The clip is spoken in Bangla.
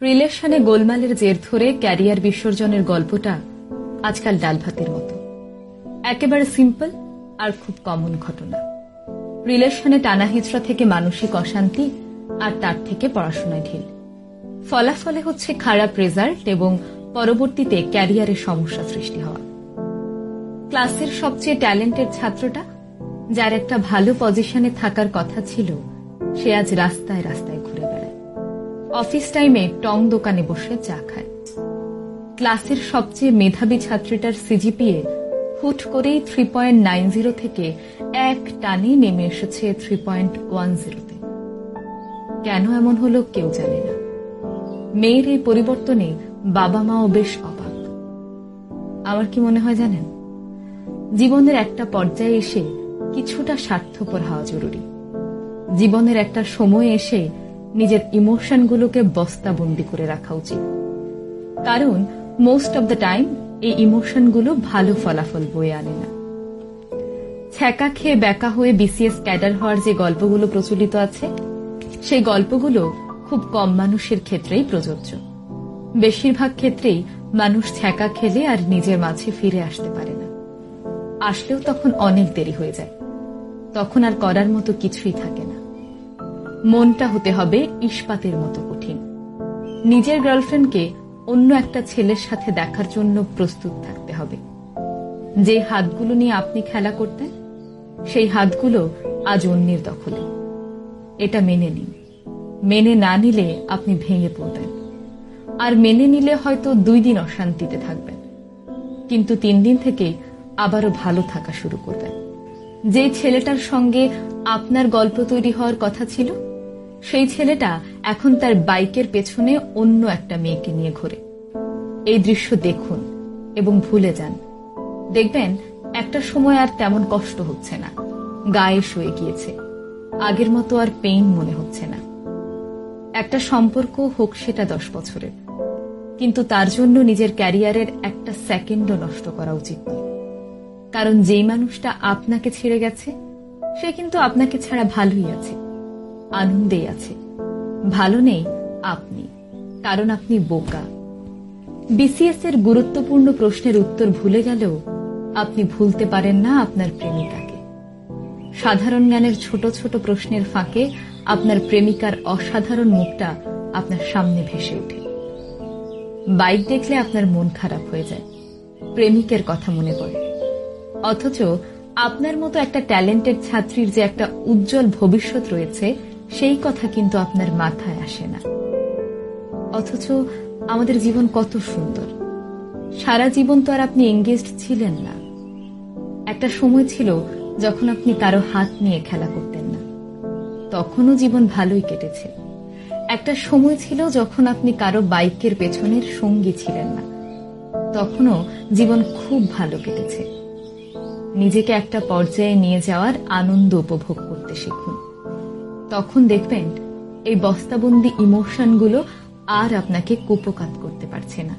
রিলেশনে গোলমালের জের ধরে ক্যারিয়ার বিসর্জনের গল্পটা আজকাল ডাল ভাতের মতো, একেবারে সিম্পল আর খুব কমন ঘটনা। রিলেশনে টানা হিচড়া থেকে মানসিক অশান্তি, আর তার থেকে পড়াশোনায় ঢিল। ফলাফলে হচ্ছে খারাপ রেজাল্ট এবং পরবর্তীতে ক্যারিয়ারে সমস্যা সৃষ্টি হওয়া। ক্লাসের সবচেয়ে ট্যালেন্টেড ছাত্রটা, যার একটা ভালো পজিশনে থাকার কথা ছিল, সে আজ রাস্তায় রাস্তায় ঘুরে বেড়ায়। অফিস টাইমে টং দোকানে বসে চা খায়। ক্লাসের সবচেয়ে মেধাবী ছাত্রীটার সিজিপিএ হুট করেই 3.90 থেকে এক টানে নেমে এসেছে 3.10-তে। কেন এমন হলো কেউ জানে না। মেয়ের এই পরিবর্তনে বাবা মাও বেশ অবাক। আমার কি মনে হয় জানেন, জীবনের একটা পর্যায়ে এসে কিছুটা স্বার্থপর হওয়া জরুরি। জীবনের একটা সময় এসে নিজের ইমোশনগুলোকে বস্তাবন্দি করে রাখা উচিত, কারণ মোস্ট অব দ্য টাইম এই ইমোশনগুলো ভালো ফলাফল বয়ে আনে না। ছ্যাঁকা খেয়ে ব্যাকা হয়ে বিসিএস ক্যাডার হওয়ার যে গল্পগুলো প্রচলিত আছে, সেই গল্পগুলো খুব কম মানুষের ক্ষেত্রেই প্রযোজ্য। বেশিরভাগ ক্ষেত্রেই মানুষ ছ্যাঁকা খেলে আর নিজের মাঝে ফিরে আসতে পারে না। আসলেও তখন অনেক দেরি হয়ে যায়। তখন আর করার মতো কিছুই থাকে না। মনটা হতে হবে ইস্পাতের মতো কঠিন। নিজের গার্লফ্রেন্ডকে অন্য একটা ছেলের সাথে দেখার জন্য প্রস্তুত থাকতে হবে। যে হাতগুলো নিয়ে আপনি খেলা করতেন, সেই হাতগুলো আজ অন্যের দখলে। এটা মেনে নিন। মেনে না নিলে আপনি ভেঙে পড়বেন, আর মেনে নিলে হয়তো 2 দিন অশান্তিতে থাকবেন, কিন্তু 3 দিন থেকে আবারও ভালো থাকা শুরু করবেন। যে ছেলেটার সঙ্গে আপনার গল্প তৈরি হওয়ার কথা ছিল, সেই ছেলেটা এখন তার বাইকের পেছনে অন্য একটা মেয়েকে নিয়ে ঘোরে। এই দৃশ্য দেখুন এবং ভুলে যান। দেখবেন একটা সময় আর তেমন কষ্ট হচ্ছে না, গায়ে সয়ে গিয়েছে, আগের মতো আর পেইন মনে হচ্ছে না। একটা সম্পর্ক হোক সেটা 10 বছরের, কিন্তু তার জন্য নিজের ক্যারিয়ারের একটা সেকেন্ডও নষ্ট করা উচিত নয়। কারণ যেই মানুষটা আপনাকে ছেড়ে গেছে, সে কিন্তু আপনাকে ছাড়া ভালোই আছে, আনন্দেই আছে। ভালো নেই আপনি, কারণ আপনি বোকা। বিসিএস এর গুরুত্বপূর্ণ প্রশ্নের উত্তর ভুলে গেলেও আপনি ভুলতে পারেন না আপনার প্রেমিকাকে। সাধারণ জ্ঞানের ছোট ছোট প্রশ্নের ফাঁকে আপনার প্রেমিকার অসাধারণ মুখটা আপনার সামনে ভেসে ওঠে। বাইক দেখলে আপনার মন খারাপ হয়ে যায়, প্রেমিকের কথা মনে পড়ে। অথচ আপনার মতো একটা ট্যালেন্টেড ছাত্রীর যে একটা উজ্জ্বল ভবিষ্যৎ রয়েছে, সেই কথা কিন্তু আপনার মাথায় আসে না। অথচ আমাদের জীবন কত সুন্দর। সারা জীবন তো আর আপনি এঙ্গেজড ছিলেন না। একটা সময় ছিল যখন আপনি কারো হাত নিয়ে খেলা করতেন না, তখনও জীবন ভালোই কেটেছে। একটা সময় ছিল যখন আপনি কারো বাইকের পেছনের সঙ্গী ছিলেন না, তখনও জীবন খুব ভালো কেটেছে। নিজেকে একটা পর্যায়ে নিয়ে যাওয়ার আনন্দ উপভোগ করতে শিখুন। তখন দেখবেন এই বস্তাবন্দি ইমোশনগুলো আর আপনাকে কুপোকাত করতে পারছে না।